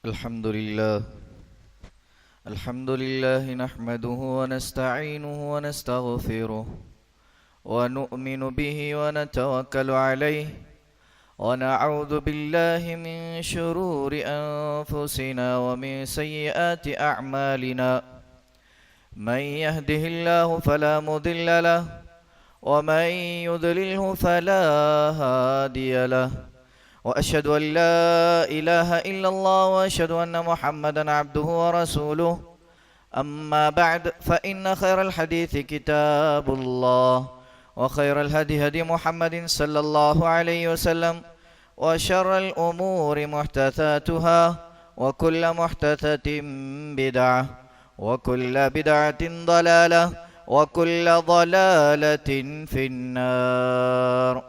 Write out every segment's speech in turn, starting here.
अल्हम्दुलिल्लाह नहमदुहु व नस्तईनुहु व नस्तगफिरुहु व नु'मिनु बिही व नतवक्कलु अलैहि व नअऊज़ु बिल्लाहि मिन शुरूरि अनफुसिना व मिन सय्यिआति अअमालिना मन यहदिहिल्लाहु फला मुदिल्ल लहु व मन युद्लिल्हु फला हादिय लहु वअशहदु अन ला इलाहा इल्लल्लाह व अशहदु अन्न मुहम्मदन अब्दुहु व रसूलुहु अम्मा बअद फ़इन्न खैरल हदीस किताबुल्लाह व खैरल हदी हदी मुहम्मदिन सल्लल्लाहु अलैहि वसल्लम व शर्रल उमूरि मुहदसातुहा व कुल्ल मुहदसतिन बिदअह व कुल्ल बिदअतिन दलालह व कुल्ल दलालतिन फिन्नार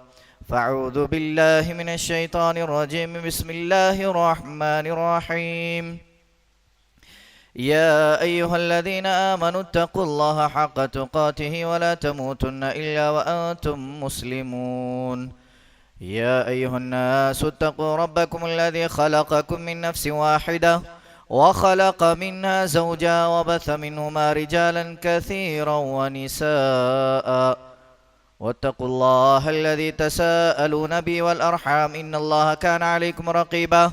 फ़अऊज़ु बिल्लाहि मिनश शैतानिर रजीम बिस्मिल्लाहिर रहमानिर रहीम या अय्युहल्लज़ीना आमनु इत्तक़ुल्लाहा हक़्क़ तुक़ातिहि व ला तमूतुन्ना इल्ला व अंतुम मुस्लिमून या अय्युहन्नासु इत्तक़ू रब्बकुमुल्लज़ी ख़लक़कुम मिन नफ़्सिन वाहिदा व ख़लक़ मिन्हा ज़ौजहा व बथ मिन्हुमा रिजालन कसीरन व निसाअ वत्तक़ुल्लाह अल्लज़ी तसाअलून बिही वल अर्हाम इन्नल्लाह कान अलैकुम रक़ीबा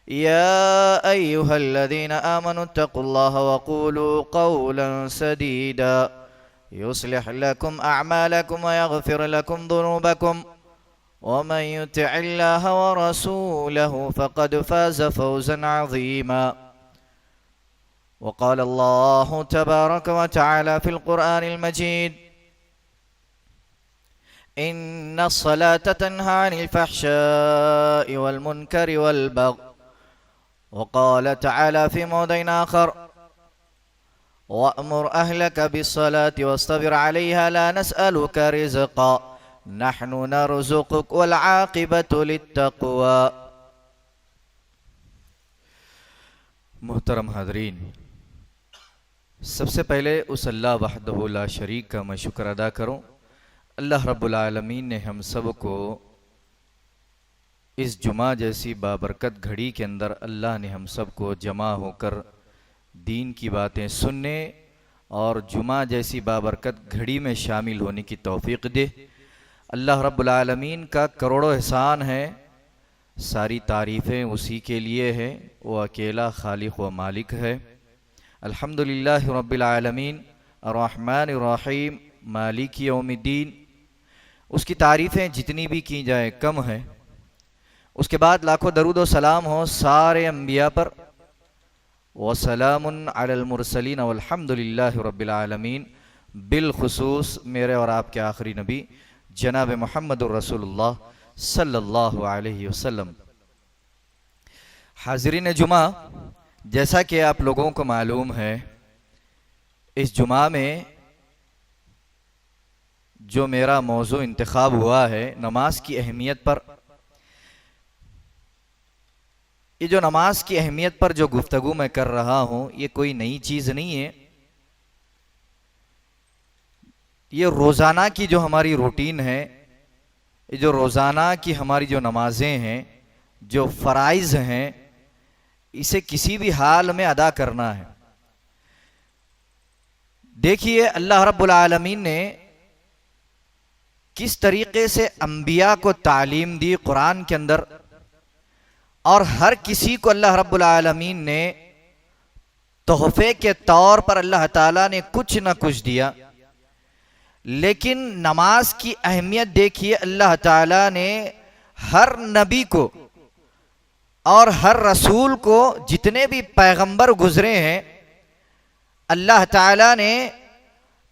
या अय्युहल्लज़ीना आमनु इत्तक़ुल्लाह वक़ूलू क़ौलन सदीदा युस्लिह लकुम अअमालकुम व यग़फिर लकुम ज़ुनूबकुम वमन युतिइल्लाह व रसूलहु फ़क़द फ़ाज़ फ़ौज़न अज़ीमा वक़ाल अल्लाहु तबारक व तआला फ़िल क़ुरआनिल मजीद इन्ना अस्सलाता तन्हा अनिल फ़हशाइ वल मुनकरि वल बग़य वक़ाल तआला फ़ी मौदिन आख़र वअमुर अहलक बिस्सलाति वस्तबिर अलैहा ला नस्अलुका रिज़क़ा नहनु नरज़ुक़ुक वल आक़िबतु लित्तक़वा। मोहतरम हाज़रीन, सबसे पहले उस अल्लाह वहदहु ला शरीक का मैं शुक्र अदा करूं। अल्लाह रब्बुल आलमीन ने हम सब को इस जुमा जैसी बाबरकत घड़ी के अंदर अल्लाह ने हम सब को जमा होकर दीन की बातें सुनने और जुमा जैसी बाबरकत घड़ी में शामिल होने की तौफीक दे। अल्लाह रब्बुल आलमीन का करोड़ों एहसान है, सारी तारीफ़ें उसी के लिए है, वो अकेला खालिक व मालिक है। अल्हम्दुलिल्लाह रब्बिल आलमीन अर्रहमानिर रहीम मालिक यौमिद्दीन, उसकी तारीफ़ें जितनी भी की जाए कम है। उसके बाद लाखों दरूद व सलाम हो सारे अम्बिया पर व सलामुन अलल मुरसलीन वल्हम्दुलिल्लाहि रब्बिल आलमीन, बिलखुसूस मेरे और आपके आखिरी नबी जनाब मुहम्मदुर रसूलुल्लाह सल्लल्लाहु अलैहि वसल्लम। हाज़रीन जुमा, जैसा कि आप लोगों को मालूम है, इस जुमा में जो मेरा मौजू इंतखाब हुआ है नमाज की अहमियत पर। ये जो नमाज की अहमियत पर जो गुफ्तगू मैं कर रहा हूं, ये कोई नई चीज़ नहीं है। ये रोज़ाना की जो हमारी रूटीन है, ये जो रोज़ाना की हमारी जो नमाजें हैं, जो फ़राइज़ हैं, इसे किसी भी हाल में अदा करना है। देखिए अल्लाह रब्बुल आलमीन ने किस तरीके से अंबिया को तालीम दी कुरान के अंदर, और हर किसी को अल्लाह रब्बुल आलमीन ने तोहफे के तौर पर अल्लाह ताला ने कुछ न कुछ दिया। लेकिन नमाज की अहमियत देखिए, अल्लाह ताला ने हर नबी को और हर रसूल को, जितने भी पैगंबर गुजरे हैं, अल्लाह ताला ने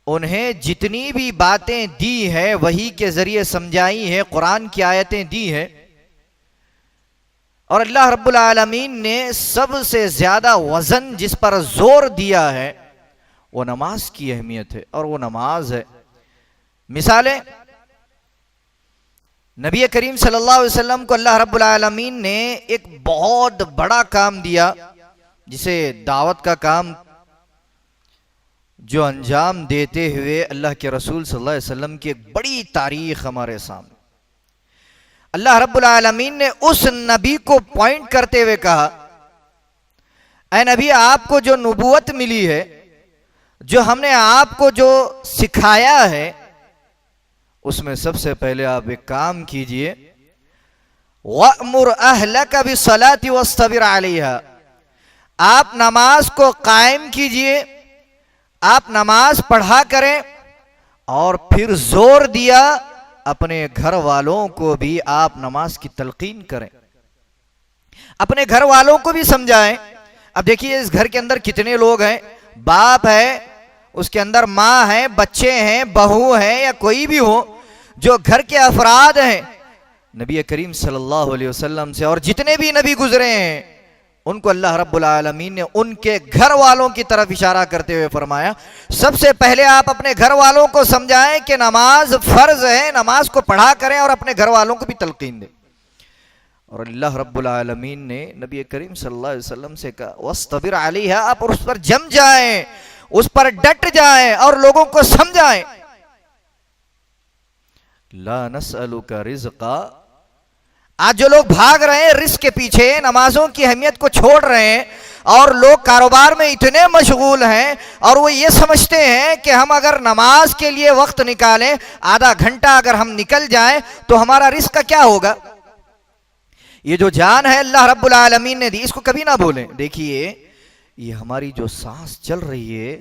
उन्हें जितनी भी बातें दी है वही के जरिए समझाई है, कुरान की आयतें दी है। और अल्लाह रब्बुल आलमीन ने सबसे ज्यादा वजन जिस पर जोर दिया है वो नमाज की अहमियत है, और वो नमाज है। मिसालें, नबी करीम सल्लल्लाहु अलैहि वसल्लम को अल्लाह रब्बुल आलमीन ने एक बहुत बड़ा काम दिया, जिसे दावत का काम जो अंजाम देते हुए अल्लाह के रसूल सल्लल्लाहु अलैहि वसल्लम की एक बड़ी तारीख हमारे सामने। अल्लाह रब्बुल आलमीन ने उस नबी को पॉइंट करते हुए कहा ऐ नबी, आपको जो नबूवत मिली है, जो हमने आपको जो सिखाया है, उसमें सबसे पहले आप एक काम कीजिए, वअमुर अहलका बिस्सलाति वस्तबिर अलैहा, आप नमाज को कायम कीजिए, आप नमाज पढ़ा करें, और फिर जोर दिया अपने घर वालों को भी आप नमाज की तलकीन करें, अपने घर वालों को भी समझाएं। अब देखिए इस घर के अंदर कितने लोग हैं, बाप है, उसके अंदर माँ है, बच्चे हैं, बहू है, या कोई भी हो, जो घर के अफराद हैं, नबी करीम सल्लल्लाहु अलैहि वसल्लम से और जितने भी नबी गुजरे हैं, उनको अल्लाह रब्बुल आलमीन ने उनके घर वालों की तरफ इशारा करते हुए फरमाया, सबसे पहले आप अपने घर वालों को समझाएं कि नमाज फर्ज है, नमाज को पढ़ा करें और अपने घर वालों को भी तलकीन दें। और अल्लाह रब्बुल आलमीन ने नबी करीम सल्लल्लाहु अलैहि वसल्लम से कहा, वस्तबिर अलैहा, आप उस पर जम जाएं, उस पर डट जाएं और लोगों को समझाएं। ला नसअलुका रिज़्क़ा, आज जो लोग भाग रहे हैं रिस्क के पीछे, नमाजों की अहमियत को छोड़ रहे हैं, और लोग कारोबार में इतने मशगूल हैं, और वो ये समझते हैं कि हम अगर नमाज के लिए वक्त निकालें, आधा घंटा अगर हम निकल जाएं, तो हमारा रिस्क का क्या होगा। ये जो जान है अल्लाह रब्बुल आलमीन ने दी, इसको कभी ना भूलें। देखिए ये हमारी जो सांस चल रही है,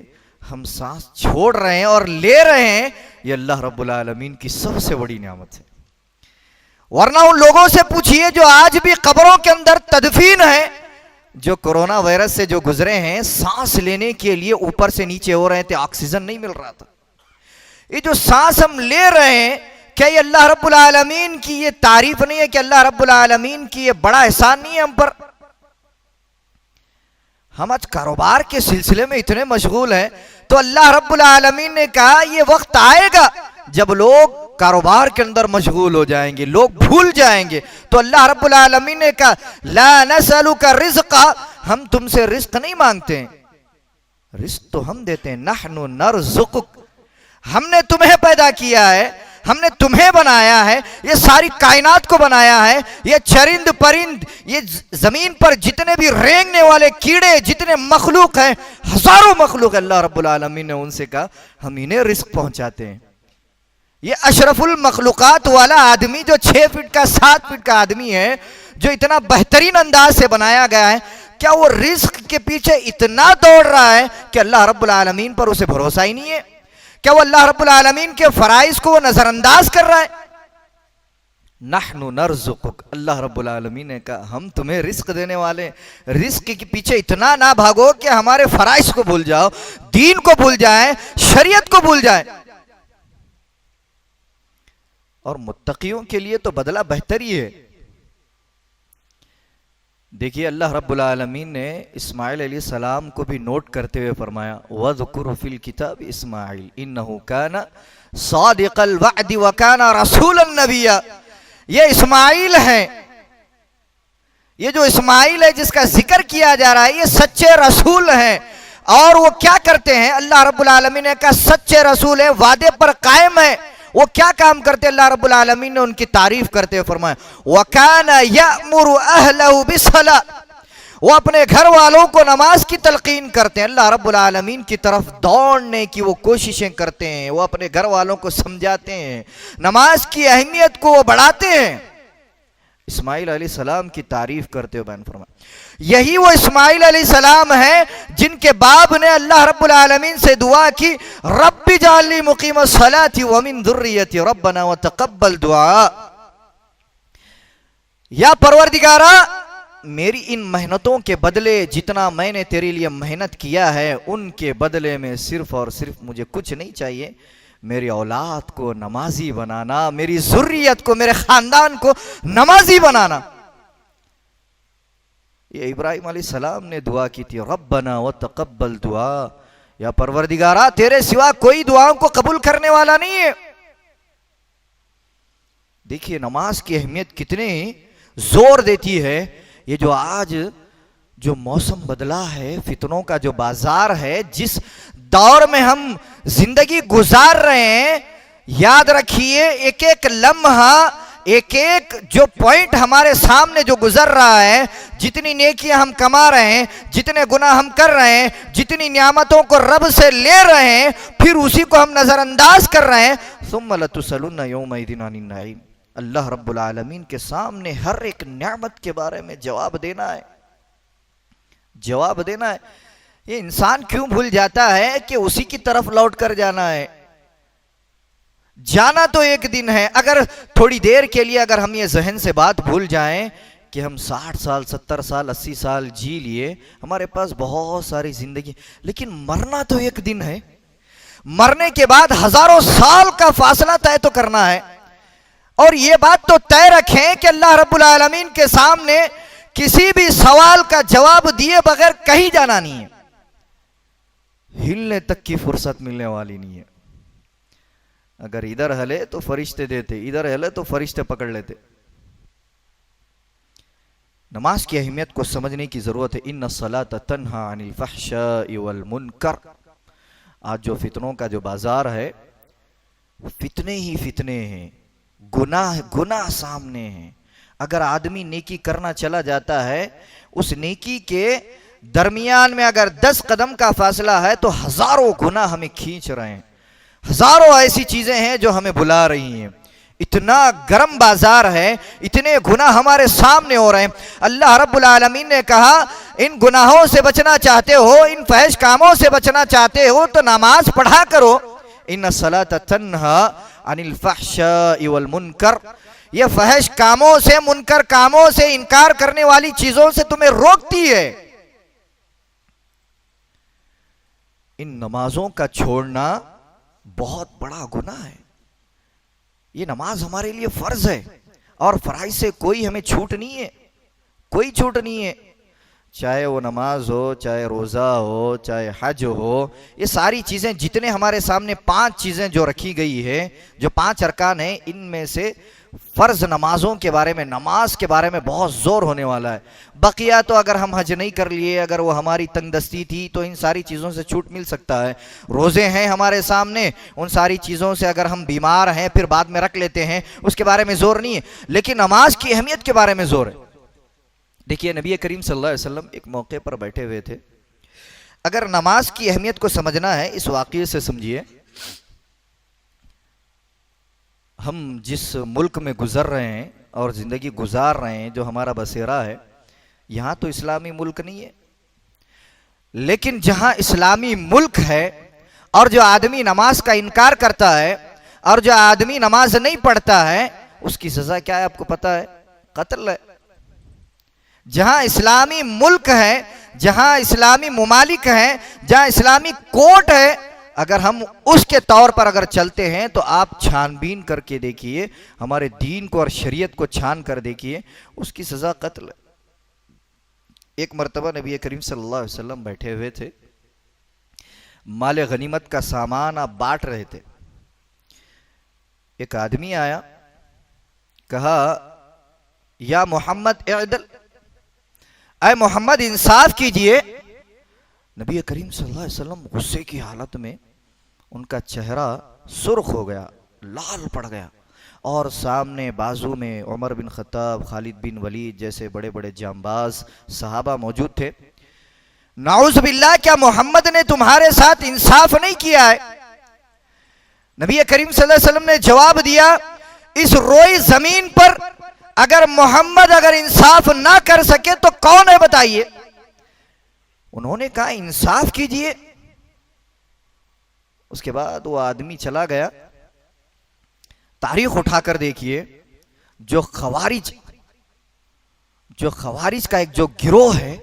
हम सांस छोड़ रहे हैं और ले रहे हैं, ये अल्लाह रब्बुल आलमीन की सबसे बड़ी नेमत है। वरना उन लोगों से पूछिए जो आज भी कब्रों के अंदर तदफीन है, जो कोरोना वायरस से जो गुजरे हैं, सांस लेने के लिए ऊपर से नीचे हो रहे थे, ऑक्सीजन नहीं मिल रहा था। ये जो सांस हम ले रहे हैं, क्या ये अल्लाह रब्बुल आलमीन की ये तारीफ नहीं है कि अल्लाह रब्बुल आलमीन की ये बड़ा एहसान नहीं है हम पर। हम आज कारोबार के सिलसिले में इतने मशगूल हैं, तो अल्लाह रब्बुल आलमीन ने कहा ये वक्त आएगा जब लोग कारोबार के अंदर मशगूल हो जाएंगे, लोग भूल जाएंगे। तो अल्लाह रब्बुल आलमीन ने कहा, ला नसअलुका रिज़्क़ा, हम तुमसे रिस्क नहीं मांगते हैं, रिस्क तो हम देते हैं। नहनु नरज़ुकुक, हमने तुम्हें पैदा किया है, हमने तुम्हें बनाया है, ये सारी कायनात को बनाया है, ये चरिंद परिंद, ये जमीन पर जितने भी रेंगने वाले कीड़े, जितने मखलूक हैं, हजारों मखलूक, अल्लाह रब्बुल आलमीन ने उनसे कहा हम इन्हें रिस्क पहुंचाते हैं। ये अशरफुल मखलूकात वाला आदमी जो 6 फीट का 7 फीट का आदमी है, जो इतना बेहतरीन अंदाज से बनाया गया है, क्या वो रिस्क के पीछे इतना दौड़ रहा है कि अल्लाह रब्बुल आलमीन पर उसे भरोसा ही नहीं है? क्या वो अल्लाह रब्बुल आलमीन के फराइज को वो नजरअंदाज कर रहा है? नहनु नरज़ुकुक, अल्लाह रब्बुल आलमीन ने कहा हम तुम्हें रिस्क देने वाले। रिस्क के पीछे इतना ना भागो कि हमारे फराइज को भूल जाओ, दीन को भूल जाए, शरीयत को भूल जाए। और मुत्तकियों के लिए तो बदला बेहतर ही है। देखिए अल्लाह रब्बुल आलमीन ने इस्माइल अलैहिस्सलाम को भी नोट करते हुए फरमाया, वज़कुर फिल किताब इस्माइल इन्नहु काना सादिक़ल वअद व काना रसूलन नबिय्या। ये इस्माइल है, ये जो इस्माइल है जिसका जिक्र किया जा रहा है, ये सच्चे रसूल हैं। और वो क्या करते हैं? अल्लाह रब्बुल आलमीन ने कहा सच्चे रसूल है, वादे पर कायम है। वो क्या काम करते? अल्लाह रब्बुल आलमीन ने उनकी तारीफ करते हुए फरमाया, वकाना यअमुरु अहलहु बिस्सला, वो अपने घर वालों को नमाज की तलकीन करते हैं। अल्लाह रब्बुल आलमीन की तरफ दौड़ने की वो कोशिशें करते हैं, वो अपने घर वालों को समझाते हैं, नमाज की अहमियत को वो बढ़ाते हैं। इस्माइल अलैहिस्सलाम की तारीफ करते हुए बयान फरमाया, यही वो इस्माइल अलैहिस्सलाम है जिनके बाप ने अल्लाह रब्बुल आलमीन से दुआ की, रब्बी जाअलनी मुकीमस सलाती व मिन ज़ुर्रियती रब्बना व तक़ब्बल दुआ। या परवरदिगारा, मेरी इन मेहनतों के बदले जितना मैंने तेरे लिए मेहनत किया है, उनके बदले में सिर्फ और सिर्फ मुझे कुछ नहीं चाहिए, मेरी औलाद को नमाजी बनाना, मेरी ज़ुर्रियत को, मेरे खानदान को नमाजी बनाना। ये इब्राहिम अलैहिस्सलाम ने दुआ की थी, रब्बना व तक़ब्बल दुआ, या परवरदिगारा तेरे सिवा कोई दुआओं को कबूल करने वाला नहीं है। देखिए नमाज की अहमियत कितनी जोर देती है। ये जो आज जो मौसम बदला है, फितनों का जो बाजार है, जिस दौर में हम जिंदगी गुजार रहे हैं, याद रखिए एक एक लम्हा एक एक जो पॉइंट हमारे सामने जो गुजर रहा है, जितनी नेकियां हम कमा रहे हैं, जितने गुनाह हम कर रहे हैं, जितनी नियामतों को रब से ले रहे हैं, फिर उसी को हम नजरअंदाज कर रहे हैं। सुम्मा लतुसअलुन्ना यौमइदिन अनिन नईम। अल्लाह रब्बुल आलमीन के सामने हर एक नेमत के बारे में जवाब देना है, जवाब देना है। ये इंसान क्यों भूल जाता है कि उसी की तरफ लौट कर जाना है। जाना तो एक दिन है। अगर थोड़ी देर के लिए अगर हम ये जहन से बात भूल जाएं कि हम 60 साल 70 साल 80 साल जी लिए, हमारे पास बहुत सारी जिंदगी, लेकिन मरना तो एक दिन है। मरने के बाद हजारों साल का फासला तय तो करना है। और ये बात तो तय रखें कि अल्लाह रब्बुल आलमीन के सामने किसी भी सवाल का जवाब दिए बगैर कहीं जाना नहीं है। हिलने तक की फुर्सत मिलने वाली नहीं है। अगर इधर हिले तो फरिश्ते देते, इधर हिले तो फरिश्ते पकड़ लेते। नमाज की अहमियत को समझने की जरूरत है। इन्ना सलात तन्हा अनिल फहशाइ वल मुनकर। आज जो फितनों का जो बाजार है, फितने ही फितने हैं, गुनाह गुनाह सामने हैं। अगर आदमी नेकी करना चला जाता है, उस नेकी के दरमियान में अगर 10 कदम का फासला है तो हजारों गुनाह हमें खींच रहे हैं। हजारों ऐसी चीजें हैं जो हमें बुला रही हैं। इतना गर्म बाजार है, इतने गुनाह हमारे सामने हो रहे हैं। अल्लाह रब्बुल आलमीन ने कहा, इन गुनाहों से बचना चाहते हो, इन फहश कामों से बचना चाहते हो तो नमाज पढ़ा करो। इन्ना सलात तन्हा अनिल फहशाइ वल मुनकर। यह फहश कामों से, मुनकर कामों से, इनकार करने वाली चीजों से तुम्हें रोकती है। इन नमाजों का छोड़ना बहुत बड़ा गुनाह है। ये नमाज हमारे लिए फर्ज है और फराइज से कोई हमें छूट नहीं है, कोई छूट नहीं है। चाहे वो नमाज हो, चाहे रोज़ा हो, चाहे हज हो, ये सारी चीज़ें जितने हमारे सामने 5 चीज़ें जो रखी गई है, जो 5 अरकान हैं, इनमें से फ़र्ज नमाजों के बारे में, नमाज के बारे में बहुत ज़ोर होने वाला है। बकिया तो अगर हम हज नहीं कर लिए, अगर वो हमारी तंगदस्ती थी तो इन सारी चीज़ों से छूट मिल सकता है। रोज़े हैं हमारे सामने, उन सारी चीज़ों से अगर हम बीमार हैं फिर बाद में रख लेते हैं, उसके बारे में ज़ोर नहीं है। लेकिन नमाज की अहमियत के बारे में ज़ोर है। देखिए, नबी करीम सल्लल्लाहु अलैहि वसल्लम एक मौके पर बैठे हुए थे। अगर नमाज की अहमियत को समझना है, इस वाक़ये से समझिए। हम जिस मुल्क में गुजर रहे हैं और ज़िंदगी गुजार रहे हैं, जो हमारा बसेरा है, यहाँ तो इस्लामी मुल्क नहीं है। लेकिन जहाँ इस्लामी मुल्क है और जो आदमी नमाज का इनकार करता है और जो आदमी नमाज नहीं पढ़ता है, उसकी सज़ा क्या है आपको पता है? कत्ल है। जहां इस्लामी मुल्क है, जहां इस्लामी मुमालिक हैं, जहां इस्लामी कोर्ट है, अगर हम उसके तौर पर अगर चलते हैं तो आप छानबीन करके देखिए, हमारे दीन को और शरीयत को छान कर देखिए, उसकी सज़ा कत्ल है। एक मरतबा नबी करीम सल्लल्लाहु अलैहि वसल्लम बैठे हुए थे, माल गनीमत का सामान आप बांट रहे थे। एक आदमी आया, कहा, या मोहम्मद इअदल, ऐ मोहम्मद इंसाफ कीजिए। नबी करीम सल्लल्लाहु अलैहि वसल्लम गुस्से की हालत में, उनका चेहरा सुर्ख हो गया, लाल पड़ गया, और सामने बाजू में उमर बिन खत्ताब, खालिद बिन वलीद जैसे बड़े बड़े जांबाज सहाबा मौजूद थे। नाउज़ बिल्लाह, क्या मोहम्मद ने तुम्हारे साथ इंसाफ नहीं किया है? नबी करीम सल्लल्लाहु अलैहि वसल्लम ने जवाब दिया, इस रोई जमीन पर अगर मोहम्मद अगर इंसाफ ना कर सके तो कौन है बताइए? उन्होंने कहा, इंसाफ कीजिए। उसके बाद वो आदमी चला गया। तारीख उठाकर देखिए, जो खवारिज का एक जो गिरोह है,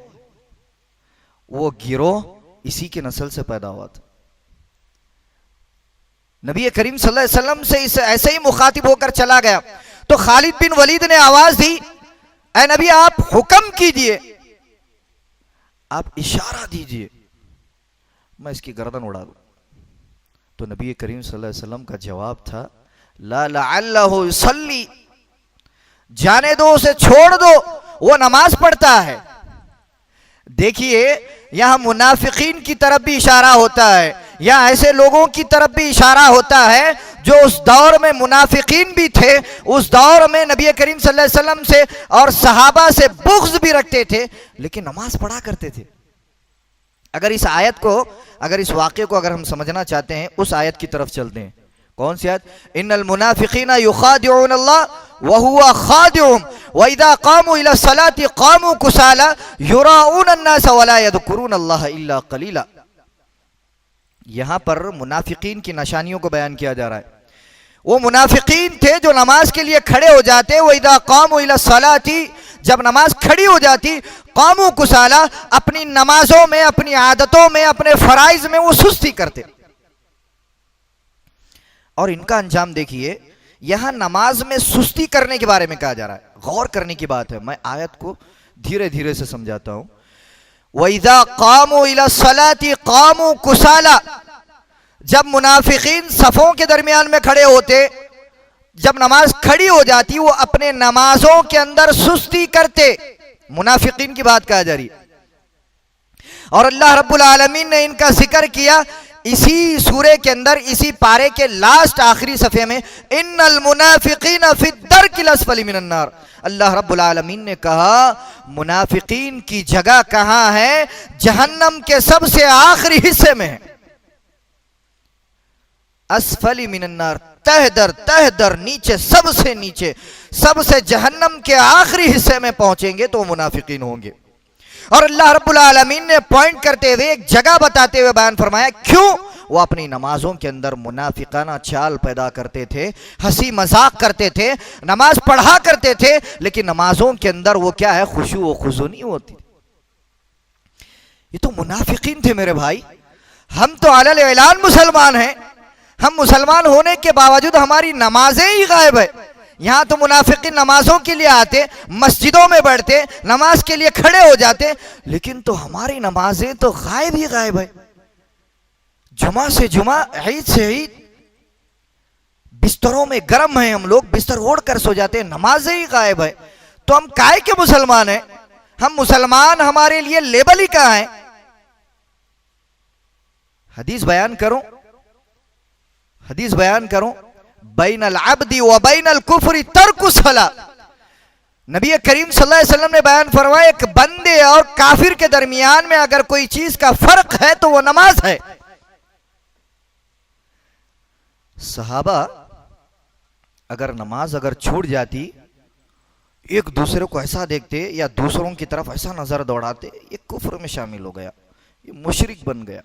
वो गिरोह इसी के नस्ल से पैदा हुआ था। नबी करीम सल्लल्लाहु अलैहि वसल्लम से इसे ऐसे ही मुखातिब होकर चला गया तो खालिद बिन वलीद ने आवाज दी, ऐ नबी आप हुक्म कीजिए, आप इशारा दीजिए, मैं इसकी गर्दन उड़ा दूं। तो नबी करीम सल्लल्लाहु अलैहि वसल्लम का जवाब था, ला लअल्लहु युसल्ली, जाने दो, उसे छोड़ दो, वो नमाज पढ़ता है। देखिए, यहां मुनाफिकीन की तरफ भी इशारा होता है, या ऐसे लोगों की तरफ भी इशारा होता है जो उस दौर में मुनाफिकीन भी थे, उस दौर में नबी करीम सल्लल्लाहु अलैहि वसल्लम से और सहाबा से बुग़्ज़ भी रखते थे, लेकिन नमाज पढ़ा करते थे। अगर इस आयत को, अगर इस वाक़े को अगर हम समझना चाहते हैं, उस आयत की तरफ चलते हैं। कौन सी आयत? इन्नल मुनाफिकीना युखादिऊन अल्लाह व हुवा खादिउहुम व इज़ा क़ामू इला सलाति क़ामू कुसाला युराऊन अन्नास व ला यज़कुरून अल्लाह इल्ला क़लीला। यहां पर मुनाफिकीन की निशानियों को बयान किया जा रहा है। वो मुनाफिकीन थे जो नमाज के लिए खड़े हो जाते, व इज़ा क़ामू इला सलाति, जब नमाज खड़ी हो जाती, क़ामू कुसाला, अपनी नमाजों में, अपनी आदतों में, अपने फराइज में वो सुस्ती करते। और इनका अंजाम देखिए, यहां नमाज में सुस्ती करने के बारे में कहा जा रहा है। गौर करने की बात है, मैं आयत को धीरे धीरे से समझाता हूं। वइज़ा क़ामू इला सलाति क़ामू कुसाला, जब मुनाफिकीन सफ़ों के दरमियान में खड़े होते, जब नमाज खड़ी हो जाती, वो अपने नमाजों के अंदर सुस्ती करते। मुनाफिकीन की बात कहा जा रही। और अल्लाह रब्बुल आलमीन ने इनका जिक्र किया इसी सूरे के अंदर, इसी पारे के लास्ट आखिरी सफ़े में, इन्नल मुनाफिकीन फी दर्किल अस्फली मिनन नार। अल्लाह रब्बुल आलमीन ने कहा मुनाफिकीन की जगह कहां है? जहन्नम के सबसे आखिरी हिस्से में है। अस्फली मिनन नार, तह दर नीचे, सबसे नीचे, सबसे जहन्नम के आखिरी हिस्से में पहुंचेंगे तो मुनाफिकीन होंगे। और अल्लाह रब्बुल आलमीन ने पॉइंट करते हुए, एक जगह बताते हुए बयान फरमाया, क्यों? वो अपनी नमाजों के अंदर मुनाफिकाना चाल पैदा करते थे, हंसी मजाक करते थे, नमाज पढ़ा करते थे, लेकिन नमाजों के अंदर वो क्या है? खुशू व खुजू नहीं होती। ये तो मुनाफिकीन थे मेरे भाई। हम तो अलल ऐलान मुसलमान हैं। हम मुसलमान होने के बावजूद हमारी नमाजें ही गायब है। यहां तो मुनाफिकीन नमाजों के लिए आते, मस्जिदों में बैठते, नमाज के लिए खड़े हो जाते, लेकिन तो हमारी नमाजें तो गायब ही गायब है। जुमा से जुमा, ईद से ईद, बिस्तरों में गर्म है, हम लोग बिस्तर ओढ़ कर सो जाते हैं, नमाजें ही गायब है। तो हम काहे के मुसलमान हैं? हम मुसलमान, हमारे लिए लेबल ही कहां है? हदीस बयान करूं, हदीस बयान करूं, बैनल अब्दी व बैनल कुफ्री तर्कुस सला। नबी करीम सल्लल्लाहु अलैहि वसल्लम ने बयान फरमाया, एक बंदे और काफिर के दरमियान में अगर कोई चीज का फर्क है तो वो नमाज है। सहाबा अगर नमाज अगर छूट जाती, एक दूसरे को ऐसा देखते या दूसरों की तरफ ऐसा नजर दौड़ाते, ये कुफ्र में शामिल हो गया, ये मुशरिक बन गया।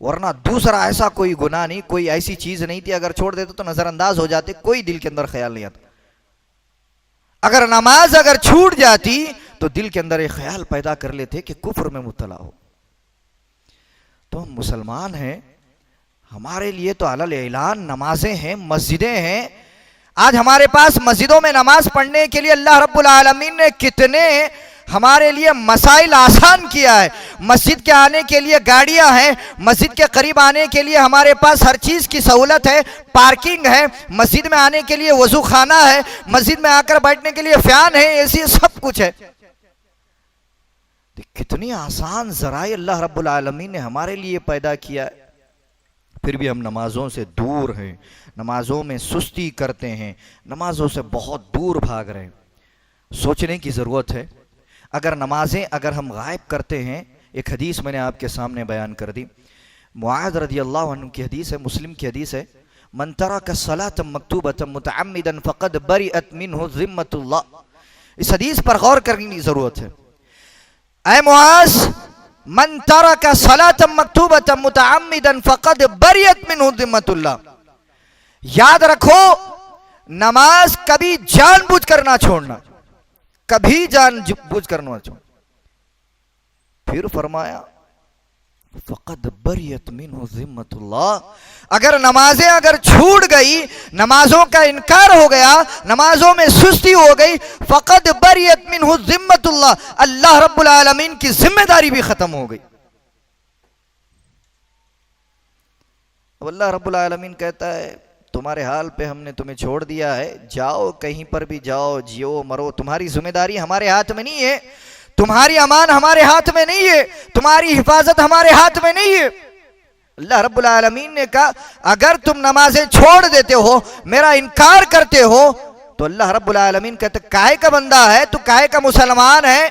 वरना दूसरा ऐसा कोई गुनाह नहीं, कोई ऐसी चीज नहीं थी, अगर छोड़ देते तो नजरअंदाज हो जाते, कोई दिल के अंदर ख्याल नहीं आता। अगर नमाज अगर छूट जाती तो दिल के अंदर एक ख्याल पैदा कर लेते कि कुफ्र में मुब्तला हो। तो हम मुसलमान हैं, हमारे लिए तो अलल ऐलान नमाजें हैं, मस्जिदें हैं। आज हमारे पास मस्जिदों में नमाज पढ़ने के लिए अल्लाह रब्बुल आलमीन ने कितने हमारे लिए मसाइल आसान किया है। मस्जिद के आने के लिए गाड़ियां हैं, मस्जिद के करीब आने के लिए हमारे पास हर चीज़ की सहूलत है, पार्किंग है, मस्जिद में आने के लिए वजू खाना है, मस्जिद में आकर बैठने के लिए फैन है, एसी, सब कुछ है। कितनी आसान ज़राए अल्लाह रब्बुल आलमीन ने हमारे लिए पैदा किया है, फिर भी हम नमाजों से दूर हैं, नमाजों में सुस्ती करते हैं, नमाजों से बहुत दूर भाग रहे हैं। सोचने की ज़रूरत है। अगर नमाजें अगर हम गायब करते हैं, एक हदीस मैंने आपके सामने बयान कर दी, मुआज़ रज़ियल्लाहु अन्हु की हदीस है, मुस्लिम की हदीस है, मन तरक सलातन मक्तूबतन मुतअम्मिदन फ़क़द बरिअत मिन्हु ज़िम्मतुल्लाह। इस हदीस पर गौर करने की ज़रूरत है। ऐ मुआज़, मन तरक सलातन मक्तूबतन मुतअम्मिदन फ़क़द बरिअत मिन्हु ज़िम्मतुल्लाह। याद रखो, नमाज कभी जानबूझकर ना छोड़ना, कभी जानबूझ कर ना छोड़। फिर फरमाया फ़क़द बरियत मिन्हु ज़िम्मतुल्लाह। अगर नमाजें अगर छूट गई, नमाजों का इनकार हो गया, नमाजों में सुस्ती हो गई, फ़क़द बरियत मिन्हु ज़िम्मतुल्लाह, अल्लाह रब्बुल आलमीन की जिम्मेदारी भी खत्म हो गई। अब अल्लाह रब्बुल आलमीन कहता है, तुम्हारे हाल पे हमने तुम्हें छोड़ दिया है, जाओ कहीं पर भी जाओ, जियो मरो, तुम्हारी जिम्मेदारी हमारे हाथ में नहीं है, तुम्हारी अमान हमारे हाथ में नहीं है, तुम्हारी हिफाजत हमारे हाथ में नहीं है। अल्लाह रब्बुल आलमीन ने कहा अगर तुम नमाजें छोड़ देते हो, मेरा इनकार करते हो, तो अल्लाह रब्बुल आलमीन कहते काहे का बंदा है तू, काहे का मुसलमान है,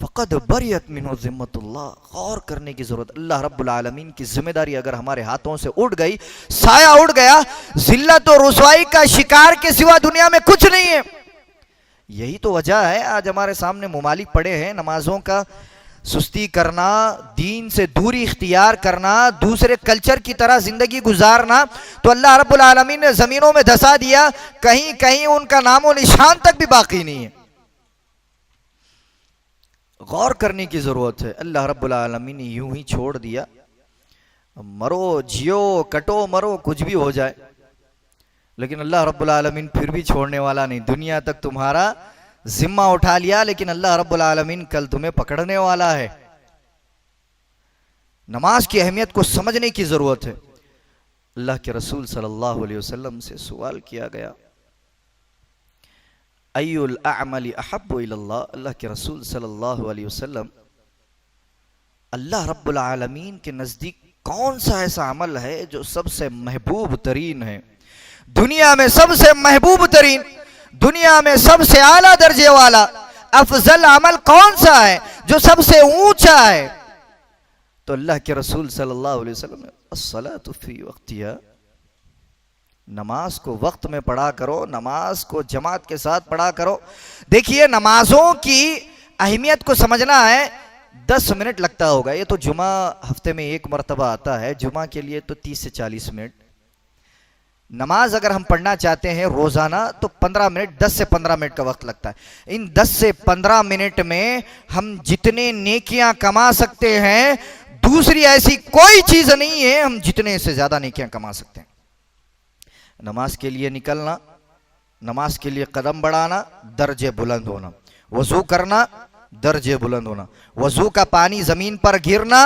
फ़क़द बरियत मिन्हु ज़िम्मतुल्लाह। गौर करने की जरूरत, अल्लाह रब्बुल आलमीन की जिम्मेदारी अगर हमारे हाथों से उड़ गई, साया उड़ गया, जिल्लत और रुसवाई का शिकार के सिवा दुनिया में कुछ नहीं है। यही तो वजह है आज हमारे सामने मुमालिक पड़े हैं, नमाजों का सुस्ती करना, दीन से दूरी इख्तियार करना, दूसरे कल्चर की तरह जिंदगी गुजारना। तो अल्लाह रब्बुल आलमीन ने जमीनों में धसा दिया, कहीं कहीं उनका नामो निशान तक भी बाकी नहीं है। गौर करने की जरूरत है। अल्लाह रब्बुल आलमीन ने यूं ही छोड़ दिया, मरो जियो कटो मरो कुछ भी हो जाए, लेकिन अल्लाह रब्बुल आलमीन फिर भी छोड़ने वाला नहीं। दुनिया तक तुम्हारा जिम्मा उठा लिया, लेकिन अल्लाह रब्बुल आलमीन कल तुम्हें पकड़ने वाला है। नमाज की अहमियत को समझने की जरूरत है। अल्लाह के रसूल सल्लल्लाहु अलैहि वसल्लम से सवाल किया गया, अय्युल अअमली अहब्बु इलल्लाह। अल्लाह के रसूल सल्लल्लाहु अलैहि वसल्लम, अल्लाह रब्बुल आलमीन के नजदीक कौन सा ऐसा अमल है जो सबसे महबूब तरीन है, दुनिया में सबसे महबूब तरीन, दुनिया में सबसे आला दर्जे वाला अफजल अमल कौन सा है जो सबसे ऊंचा है? तो अल्लाह के रसूल सल्लल्लाहु अलैहि वसल्लम ने अस्सलातु फी वक्तिहा, नमाज को वक्त में पढ़ा करो, नमाज को जमात के साथ पढ़ा करो। देखिए नमाजों की अहमियत को समझना है, 10 मिनट लगता होगा, ये तो जुमा हफ्ते में एक मरतबा आता है, जुमा के लिए तो 30 से 40 मिनट। नमाज अगर हम पढ़ना चाहते हैं रोजाना तो 15 मिनट, 10 से 15 मिनट का वक्त लगता है। इन 10 से 15 मिनट में हम जितने नेकियां कमा सकते हैं, दूसरी ऐसी कोई चीज नहीं है हम जितने से ज्यादा नेकियां कमा सकते हैं। नमाज के लिए निकलना, नमाज के लिए कदम बढ़ाना, दर्जे बुलंद होना, वजू करना, दर्जे बुलंद होना, वजू का पानी जमीन पर गिरना,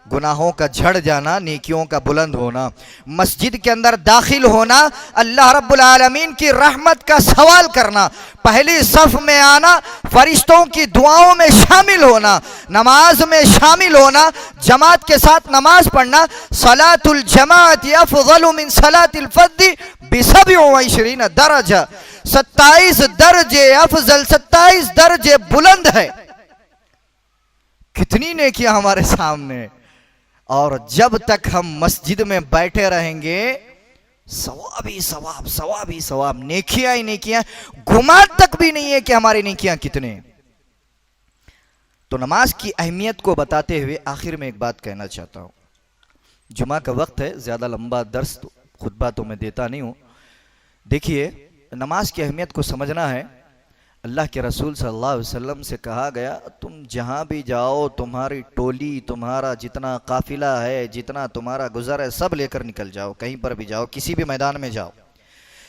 गुनाहों का झड़ जाना, नेकियों का बुलंद होना, मस्जिद के अंदर दाखिल होना, अल्लाह रब्बुल आलमीन की रहमत का सवाल करना, पहली सफ में आना, फरिश्तों की दुआओं में शामिल होना, नमाज में शामिल होना, जमात के साथ नमाज पढ़ना। सलातुल जमाअत अफज़लु मिन सलातिल फर्द ब27 दरजा, 27 दर्जे अफजल, 27 दर्जे बुलंद है। कितनी नेकियां हमारे सामने, और जब तक हम मस्जिद में बैठे रहेंगे सवाब ही सवाब, सवाब ही सवाब, नेकियां ही नेकियां, गुमान तक भी नहीं है कि हमारी नेकियां कितने। तो नमाज की अहमियत को बताते हुए आखिर में एक बात कहना चाहता हूं। जुमा का वक्त है, ज्यादा लंबा दर्स तो खुतबा तो मैं देता नहीं हूं। देखिए नमाज की अहमियत को समझना है। अल्लाह के रसूल सल्लल्लाहु अलैहि वसल्लम से कहा गया, तुम जहां भी जाओ तुम्हारी टोली, तुम्हारा जितना काफिला है, जितना तुम्हारा गुजर है, सब लेकर निकल जाओ, कहीं पर भी जाओ, किसी भी मैदान में जाओ।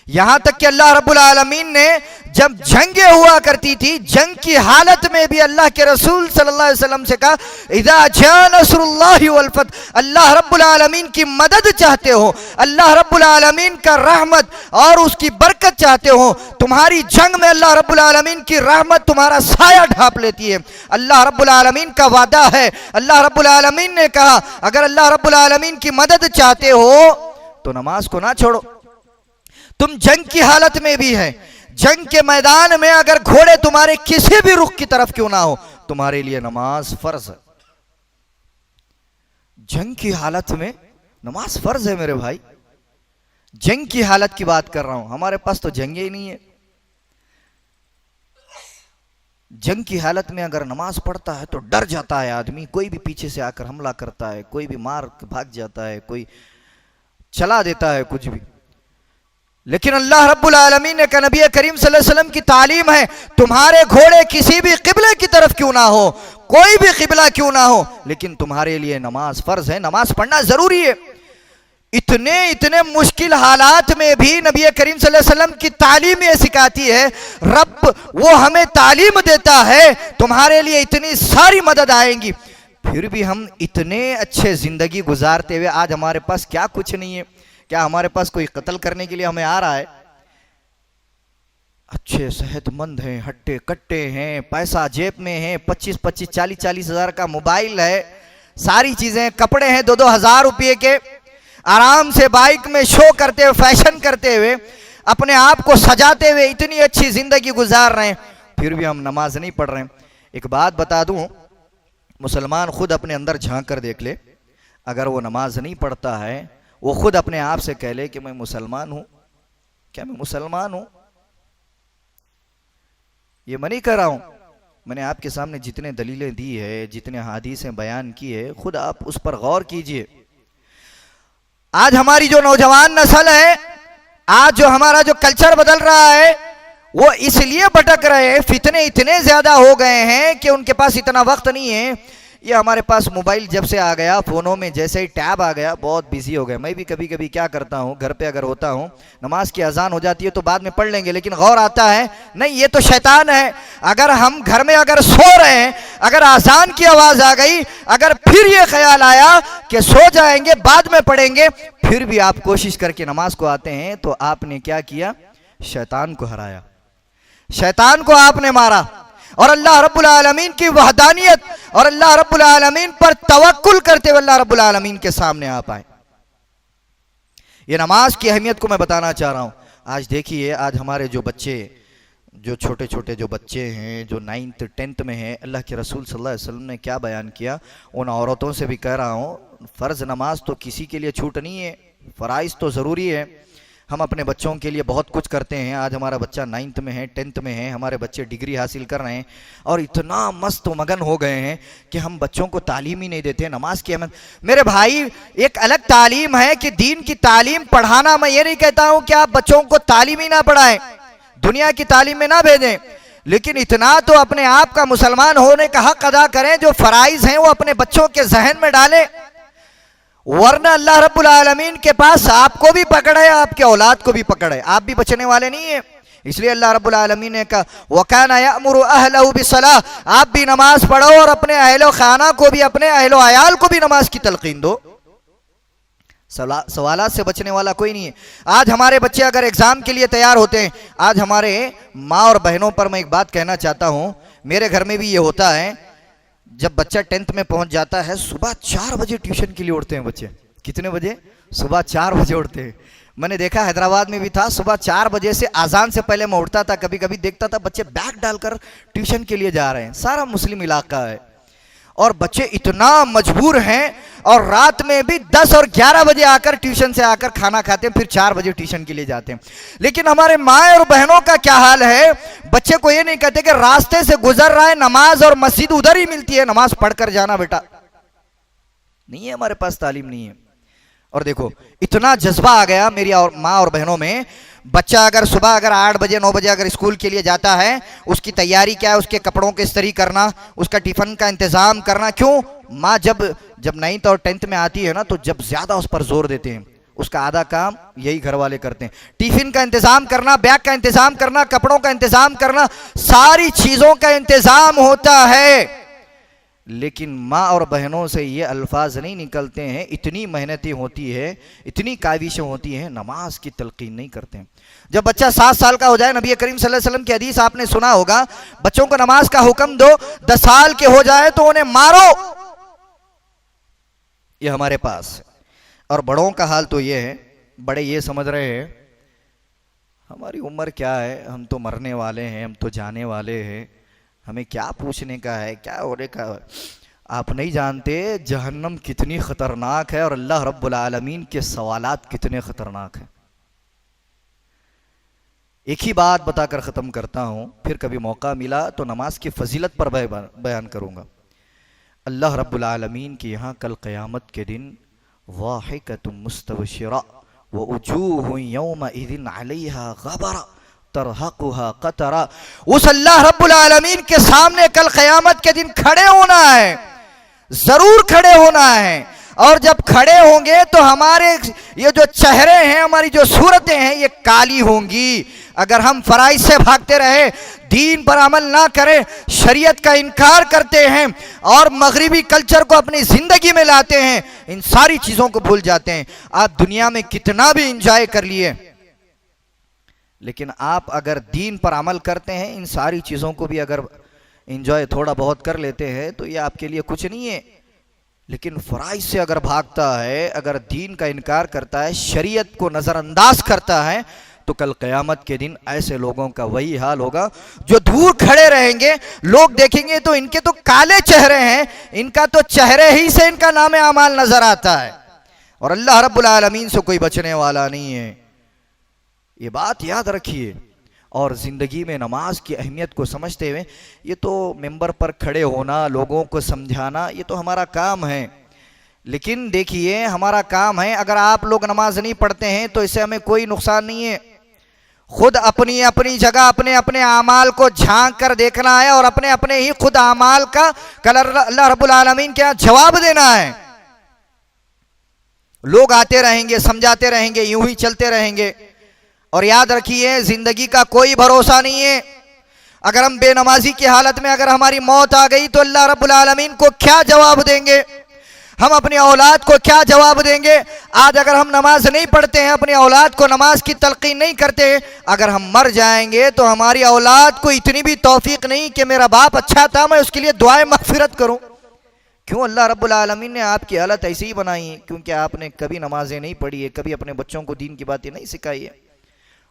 यहां तक कि अल्लाह रब्बुल आलमीन ने जब जंगें हुआ करती थी, जंग की हालत में भी अल्लाह के रसूल सल्लल्लाहु अलैहि वसल्लम से कहा, इज़ा जा नस्रुल्लाहि वल फत, अल्लाह रब्बुल आलमीन की मदद चाहते हो, अल्लाह रब्बुल आलमीन का रहमत और उसकी बरकत चाहते हो, तुम्हारी जंग में अल्लाह रब्बुल आलमीन की रहमत तुम्हारा साया ढांप लेती है। अल्लाह रब्बुल आलमीन का वादा है, अल्लाह रब्बुल आलमीन ने कहा अगर अल्लाह रब्बुल आलमीन की मदद चाहते हो तो नमाज को ना छोड़ो। तुम जंग की हालत में भी है, जंग के मैदान में अगर घोड़े तुम्हारे किसी भी रुख की तरफ क्यों ना हो, तुम्हारे लिए नमाज फर्ज है। जंग की हालत में नमाज फर्ज है मेरे भाई। जंग की हालत की बात कर रहा हूं, हमारे पास तो जंग ही नहीं है। जंग की हालत में अगर नमाज पढ़ता है तो डर जाता है आदमी, कोई भी पीछे से आकर हमला करता है, कोई भी मार भाग जाता है, कोई चला देता है कुछ भी। लेकिन अल्लाह रब्बुल आलमीन ने कहा, नबी करीम सल्लल्लाहु अलैहि वसल्लम की तालीम है, तुम्हारे घोड़े किसी भी किबले की तरफ क्यों ना हो, कोई भी किबला क्यों ना हो, लेकिन तुम्हारे लिए नमाज फर्ज है, नमाज पढ़ना जरूरी है। इतने इतने मुश्किल हालात में भी नबी करीम सल्लल्लाहु अलैहि वसल्लम की तालीम ये सिखाती है, रब वो हमें तालीम देता है, तुम्हारे लिए इतनी सारी मदद आएंगी, फिर भी हम इतने अच्छे जिंदगी गुजारते हुए आज हमारे पास क्या कुछ नहीं है। क्या हमारे पास कोई कत्ल करने के लिए हमें आ रहा है? अच्छे सेहतमंद हैं, हट्टे कट्टे हैं, पैसा जेब में है, 25-25 40-40 हजार का मोबाइल है, सारी चीजें, कपड़े हैं 2-2 हजार रुपये के, आराम से बाइक में शो करते हुए, फैशन करते हुए, अपने आप को सजाते हुए इतनी अच्छी जिंदगी गुजार रहे हैं, फिर भी हम नमाज नहीं पढ़ रहे हैं। एक बात बता दूं, मुसलमान खुद अपने अंदर झांक कर देख ले, अगर वो नमाज नहीं पढ़ता है, वो खुद अपने आप से कह ले कि मैं मुसलमान हूं, क्या मैं मुसलमान हूं? ये मैं नहीं कह रहा हूं, मैंने आपके सामने जितने दलीलें दी है, जितने हदीसें बयान की है, खुद आप उस पर गौर कीजिए। आज हमारी जो नौजवान नस्ल है, आज जो हमारा जो कल्चर बदल रहा है, वो इसलिए भटक रहे हैं, फितने इतने ज्यादा हो गए हैं कि उनके पास इतना वक्त नहीं है। ये हमारे पास मोबाइल जब से आ गया, फोनों में जैसे ही टैब आ गया, बहुत बिजी हो गए। मैं भी कभी कभी क्या करता हूँ, घर पे अगर होता हूँ, नमाज की अजान हो जाती है तो बाद में पढ़ लेंगे, लेकिन गौर आता है नहीं, ये तो शैतान है। अगर हम घर में अगर सो रहे हैं, अगर अजान की आवाज आ गई, अगर फिर ये ख्याल आया कि सो जाएंगे बाद में पढ़ेंगे, फिर भी आप कोशिश करके नमाज को आते हैं, तो आपने क्या किया? शैतान को हराया, शैतान को आपने मारा। और अल्लाह रब्बुल आलमीन की वहदानियत और अल्लाह रब्बुल आलमीन पर तवक्कुल करते हुए अल्लाह रब्बुल आलमीन के सामने आ पाए। ये नमाज की अहमियत को मैं बताना चाह रहा हूं। आज देखिए, आज हमारे जो बच्चे, जो छोटे छोटे जो बच्चे हैं, जो 9th 10th में हैं, अल्लाह के रसूल सल्लल्लाहु अलैहि वसल्लम ने क्या बयान किया, उन औरतों से भी कह रहा हूं, फ़र्ज़ नमाज तो किसी के लिए छूट नहीं है, फ़राइज़ तो ज़रूरी है। हम अपने बच्चों के लिए बहुत कुछ करते हैं। आज हमारा बच्चा 9th में है, 10th में है, हमारे बच्चे डिग्री हासिल कर रहे हैं और इतना मस्त मगन हो गए हैं कि हम बच्चों को तालीम ही नहीं देते नमाज की अहमियत। मेरे भाई, एक अलग तालीम है कि दीन की तालीम पढ़ाना। मैं ये नहीं कहता हूं कि आप बच्चों को तालीम ही ना पढ़ाएं, दुनिया की तालीम में ना भेजें, लेकिन इतना तो अपने आप का मुसलमान होने का हक अदा करें, जो फराइज हैं वो अपने बच्चों के जहन में डालें, वरना अल्लाह रब्बुल आलमीन के पास आपको भी पकड़े, आपके औलाद को भी पकड़े, आप भी बचने वाले नहीं है। इसलिए अल्लाह रब्बुल आलमीन ने कहा, वकाना यअमुरु अहलहु बिस्सलाह, आप भी नमाज पढ़ो और अपने अहलो खाना को भी, अपने अहलो अयाल को भी नमाज की तलकीन दो। सवालात से बचने वाला कोई नहीं है। आज हमारे बच्चे अगर एग्जाम के लिए तैयार होते हैं, आज हमारे माँ और बहनों पर मैं एक बात कहना चाहता हूं, मेरे घर में भी ये होता है, जब बच्चा 10th में पहुंच जाता है, सुबह 4 बजे ट्यूशन के लिए उठते हैं बच्चे। कितने बजे? सुबह 4 बजे उठते हैं। मैंने देखा, हैदराबाद में भी था, सुबह 4 बजे से आजान से पहले मैं उठता था, कभी कभी देखता था बच्चे बैग डालकर ट्यूशन के लिए जा रहे हैं। सारा मुस्लिम इलाका है और बच्चे इतना मजबूर हैं, और रात में भी 10 और 11 बजे आकर ट्यूशन से आकर खाना खाते हैं, फिर 4 बजे ट्यूशन के लिए जाते हैं। लेकिन हमारे माँ और बहनों का क्या हाल है, बच्चे को ये नहीं कहते कि रास्ते से गुजर रहा है, नमाज और मस्जिद उधर ही मिलती है, नमाज पढ़कर जाना बेटा। नहीं है, हमारे पास तालीम नहीं है। और देखो, इतना जज्बा आ गया मेरी और माँ और बहनों में, बच्चा अगर सुबह अगर 8 बजे 9 बजे अगर स्कूल के लिए जाता है, उसकी तैयारी क्या है, उसके कपड़ों की इस्त्री करना, उसका टिफिन का इंतजाम करना। क्यों? माँ जब 9th और 10th में आती है ना, तो जब ज्यादा उस पर जोर देते हैं, उसका आधा काम यही घर वाले करते हैं। टिफिन का इंतजाम करना, बैग का इंतजाम करना, कपड़ों का इंतजाम करना, सारी चीजों का इंतजाम होता है। लेकिन माँ और बहनों से ये अल्फाज नहीं निकलते हैं, इतनी मेहनतें होती है, इतनी काविशें होती हैं, नमाज की तलकीन नहीं करते हैं। जब बच्चा 7 साल का हो जाए, नबी करीम सल्लल्लाहु अलैहि वसल्लम की हदीस आपने सुना होगा, बच्चों को नमाज का हुक्म दो, 10 साल के हो जाए तो उन्हें मारो। ये हमारे पास है। और बड़ों का हाल तो ये है, बड़े ये समझ रहे हैं हमारी उम्र क्या है, हम तो मरने वाले हैं, हम तो जाने वाले हैं, हमें क्या पूछने का है, क्या होने का है। आप नहीं जानते जहन्नम कितनी खतरनाक है और अल्लाह रब्बुल आलमीन के सवालात कितने खतरनाक हैं। एक ही बात बताकर ख़त्म करता हूँ, फिर कभी मौका मिला तो नमाज की फजीलत पर बयान करूँगा। अल्लाह रब्बुल आलमीन के यहाँ कल क़यामत के दिन वाहिकतुम मुस्तबशिरा व वजूहुन यौमइज़िन अलैहा ग़बरा तरहक़ुहा क़तरा। उस अल्लाह रब्बुल आलमीन के सामने कल क़यामत के दिन खड़े होना है, जरूर खड़े होना है। और जब खड़े होंगे तो हमारे ये जो चेहरे हैं, हमारी जो सूरतें हैं, ये काली होंगी। अगर हम फराइज से भागते रहे, दीन पर अमल ना करें, शरीयत का इनकार करते हैं और मगरिबी कल्चर को अपनी जिंदगी में लाते हैं, इन सारी चीजों को भूल जाते हैं। आप दुनिया में कितना भी इंजॉय कर लिए, लेकिन आप अगर दीन पर अमल करते हैं, इन सारी चीजों को भी अगर इंजॉय थोड़ा बहुत कर लेते हैं, तो ये आपके लिए कुछ नहीं है। लेकिन फ़राइज़ से अगर भागता है, अगर दीन का इनकार करता है, शरीयत को नज़रअंदाज करता है, तो कल क़यामत के दिन ऐसे लोगों का वही हाल होगा जो दूर खड़े रहेंगे। लोग देखेंगे तो इनके तो काले चेहरे हैं, इनका तो चेहरे ही से इनका नामे आमाल नजर आता है, और अल्लाह रब्बुल आलमीन से कोई बचने वाला नहीं है। ये बात याद रखिए। और ज़िंदगी में नमाज की अहमियत को समझते हुए, ये तो मिंबर पर खड़े होना, लोगों को समझाना, ये तो हमारा काम है। लेकिन देखिए, हमारा काम है, अगर आप लोग नमाज नहीं पढ़ते हैं तो इससे हमें कोई नुकसान नहीं है। खुद अपनी अपनी जगह अपने अपने आमाल को झांक कर देखना है और अपने अपने ही खुद आमाल का कल अल्लाह रब्बुल आलमीन के यहाँ जवाब देना है। लोग आते रहेंगे, समझाते रहेंगे, यूं ही चलते रहेंगे। और याद रखिए, जिंदगी का कोई भरोसा नहीं है। अगर हम बेनमाजी की हालत में अगर हमारी मौत आ गई तो अल्लाह रब्बुल आलमीन को क्या जवाब देंगे, हम अपनी औलाद को क्या जवाब देंगे। आज अगर हम नमाज नहीं पढ़ते हैं, अपनी औलाद को नमाज की तलकीन नहीं करते, अगर हम मर जाएंगे तो हमारी औलाद को इतनी भी तौफीक नहीं कि मेरा बाप अच्छा था, मैं उसके लिए दुआए मगफिरत करूं। क्यों अल्लाह रब्बुल आलमीन ने आपकी हालत ऐसी ही बनाई है? क्योंकि आपने कभी नमाजें नहीं पढ़ी है, कभी अपने बच्चों को दीन की बातें नहीं सिखाई है।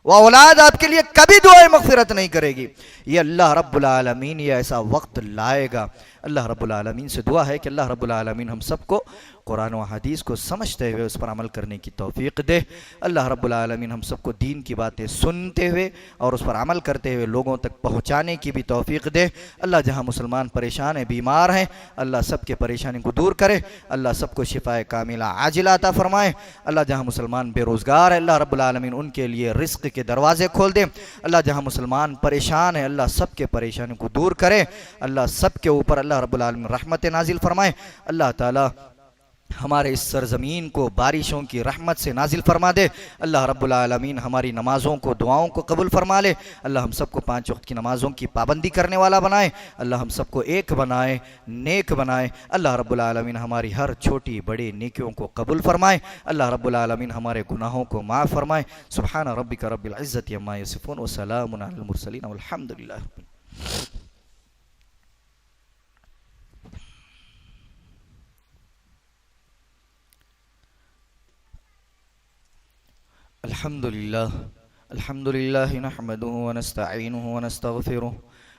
वह औलाद आपके लिए कभी दुआए मगफिरत नहीं करेगी। ये अल्लाह रब्बुल आलमीन ये ऐसा वक्त लाएगा। अल्लाह रब्बुल आलमीन से दुआ है कि अल्लाह रब्बुल आलमीन हम सबको कुरान व हदीस को समझते हुए उस पर अमल करने की तौफीक दे। अल्लाह रब्बुल आलमीन हम सबको दीन की बातें सुनते हुए और उस पर अमल करते हुए लोगों तक पहुँचाने की भी तौफीक दे। अल्लाह जहाँ मुसलमान परेशान हैं, बीमार हैं, अल्लाह सबके परेशानी को दूर करे। अल्लाह सबको शिफाए कामिला आजिला अता फरमाए। अल्लाह जहाँ मुसलमान बेरोज़गार है, अल्लाह रब्बुल आलमीन उनके लिए रिस्क के दरवाजे खोल दे। अल्लाह जहाँ मुसलमान परेशान है, अल्लाह सबके परेशानी को दूर करे। अल्लाह सबके ऊपर अल्लाह रब्बुल आलमीन रहमत नाजिल फरमाए। अल्लाह ताला हमारे इस सरजमीन को बारिशों की रहमत से नाजिल फरमा दे। अल्लाह रब्बुल आलमीन हमारी नमाज़ों को, दुआओं को कबूल फरमा ले। अल्लाह हम सबको 5 वक्त की नमाज़ों की पाबंदी करने वाला बनाए। अल्लाह हम सबको एक बनाए, नेक बनाए। अल्लाह रब्बुल आलमीन हमारी हर छोटी बड़ी नेकियों को कबूल फरमाए। अल्लाह रब्बुल आलमीन हमारे गुनाहों को माफ़ फरमाए। सुब्हान रब्बिका रब्बिल इज़्ज़ति अम्मा यसिफून व सलामुन अलल मुरसलीन वल्हम्दुलिल्लाहि रब्बिल। अल्हम्दुलिल्लाह नहमदुहु व नस्तईनुहु व नस्तगफिरुह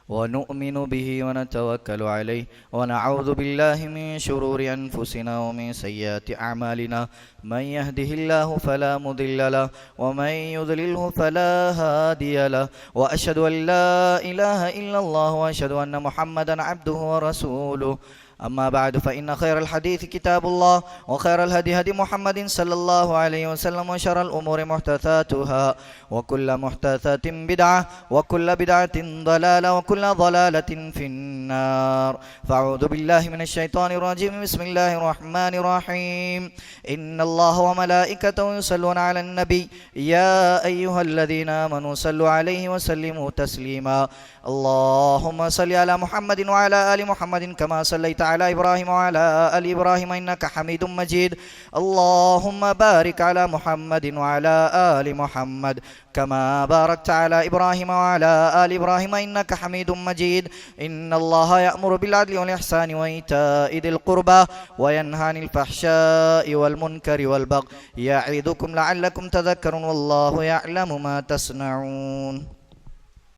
व नु'मिनु बिही व नतवक्कलु अलैहि व नऊज़ु बिल्लाहि मिन शुरूरि अनफुसिना व मिन सय्यिआति अअमालिना मन यहदिहिल्लाहु फला मुदिल्ल लहु व मन युद्लिल्हु फला हादिय लहु व अशहदु अन ला इलाहा इल्लल्लाह व अशहदु अन्ना मुहम्मदन अब्दुहु व रसूलुहु। अम्मा बाद फ़इन्न खैरल हदीस किताबुल्लाह व खैरल हदी हदी मुहम्मदिन सल्लल्लाहु अलैहि वसल्लम व शर्रल उमूरि मुहदसातुहा व कुल्लु मुहदसातिन बिदअह व कुल्लु बिदअतिन दलाला व कुल्लु दलालतिन फिन्नार। फ़अऊज़ु बिल्लाहि मिनश शैतानिर रजीम। बिस्मिल्लाहिर रहमानिर रहीम। इन्नल्लाहा व मलाइकतहु युसल्लूना अलन नबी या अय्युहल्लज़ीना आमनू सल्लु अलैहि व सल्लिमू तस्लीमा। अल्लाहुम्मा सल्लि अला मुहम्मदिन व अला आलि मुहम्मदिन कमा सल्लैता अला इब्राहीम व अला आलि इब्राहीम इन्नका हमीदुम मजीद। अल्लाहुम्मा बारिक अला मुहम्मदिन व अला आलि मुहम्मद कमा बारकता अला इब्राहीम व अला आलि इब्राहीम इन्नका हमीदुम मजीद। इन्नल्लाहा यअमुरु बिल अदलि वल इहसानि व ईताइ दिल कुर्बा व यन्हा अनिल फहशाइ वल मुनकरि वल बग़य यअइदुकुम लअल्लकुम तज़क्करून वल्लाहु यअलमु मा तस्नऊन।